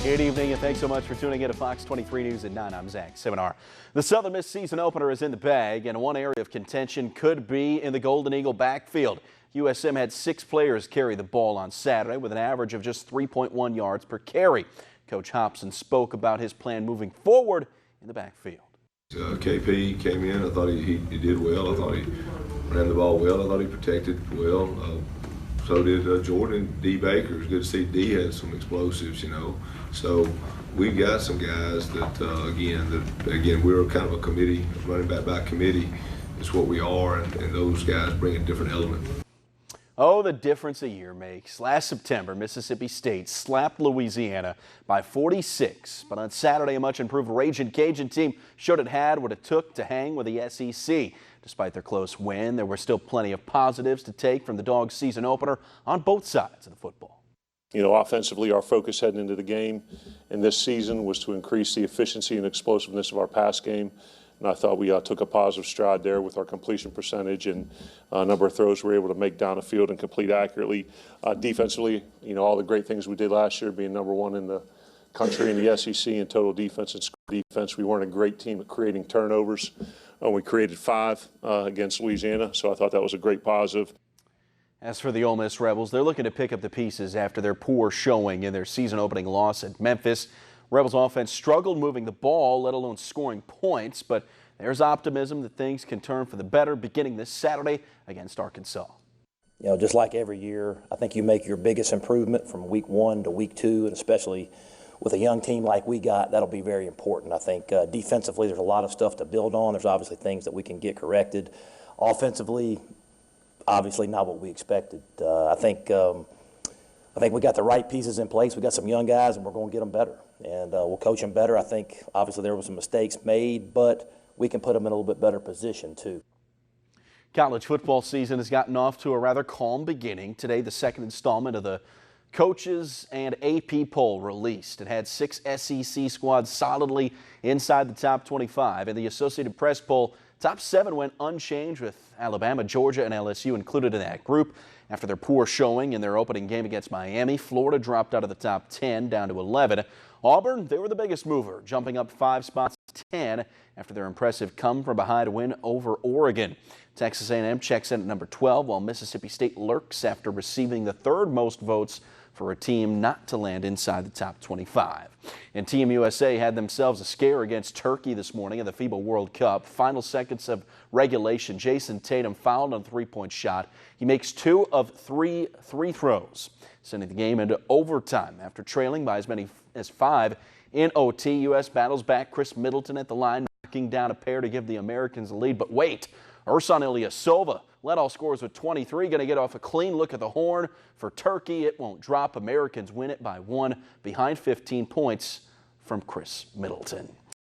Good evening, and thanks so much for tuning in to Fox 23 News at 9. I'm Zach Seminar. The Southern Miss season opener is in the bag, and one area of contention could be in the Golden Eagle backfield. USM had 6 players carry the ball on Saturday with an average of just 3.1 yards per carry. Coach Hobson spoke about his plan moving forward in the backfield. KP came in. I thought he did well. I thought he ran the ball well. I thought he protected well. So did Jordan. D. Baker. It's good to see D had some explosives, you know. So we've got some guys that, again, we're kind of a committee, running back by committee is what we are, and those guys bring a different element. Oh, the difference a year makes. Last September, Mississippi State slapped Louisiana by 46. But on Saturday, a much improved Ragin' Cajun team showed it had what it took to hang with the SEC. Despite their close win, there were still plenty of positives to take from the Dogs' season opener on both sides of the football. You know, offensively, our focus heading into the game in this season was to increase the efficiency and explosiveness of our pass game. And I thought we took a positive stride there with our completion percentage and a number of throws we were able to make down the field and complete accurately. Defensively, you know, all the great things we did last year, being #1 in the country in the SEC in total defense and score defense. We weren't a great team at creating turnovers. We created 5 against Louisiana, so I thought that was a great positive. As for the Ole Miss Rebels, they're looking to pick up the pieces after their poor showing in their season-opening loss at Memphis. Rebels offense struggled moving the ball, let alone scoring points, but there's optimism that things can turn for the better beginning this Saturday against Arkansas. You know, just like every year, I think you make your biggest improvement from week 1 to week 2, and especially with a young team like we got, that'll be very important. I think defensively, there's a lot of stuff to build on. There's obviously things that we can get corrected. Offensively, obviously not what we expected. I think we got the right pieces in place. We got some young guys, and we're going to get them better. And we'll coach them better. I think obviously there were some mistakes made, but we can put them in a little bit better position too. College football season has gotten off to a rather calm beginning. Today, the second installment of the Coaches and AP poll released. It had 6 SEC squads solidly inside the top 25. In the Associated Press poll, top 7 went unchanged, with Alabama, Georgia, and LSU included in that group. After their poor showing in their opening game against Miami, Florida dropped out of the top 10 down to 11. Auburn, they were the biggest mover, jumping up 5 spots to 10 after their impressive come-from-behind win over Oregon. Texas A&M checks in at number 12, while Mississippi State lurks after receiving the 3rd most votes for a team not to land inside the top 25. And Team USA had themselves a scare against Turkey this morning in the FIBA World Cup. Final seconds of regulation, Jason Tatum fouled on a 3-point shot. He makes 2 of 3 free throws, sending the game into overtime after trailing by as many as 5 in OT. U.S. battles back. Chris Middleton at the line, knocking down a pair to give the Americans the lead. But wait, Ersan Ilyasova led all scorers with 23, going to get off a clean look at the horn for Turkey. It won't drop. Americans win it by 1 behind 15 points from Chris Middleton.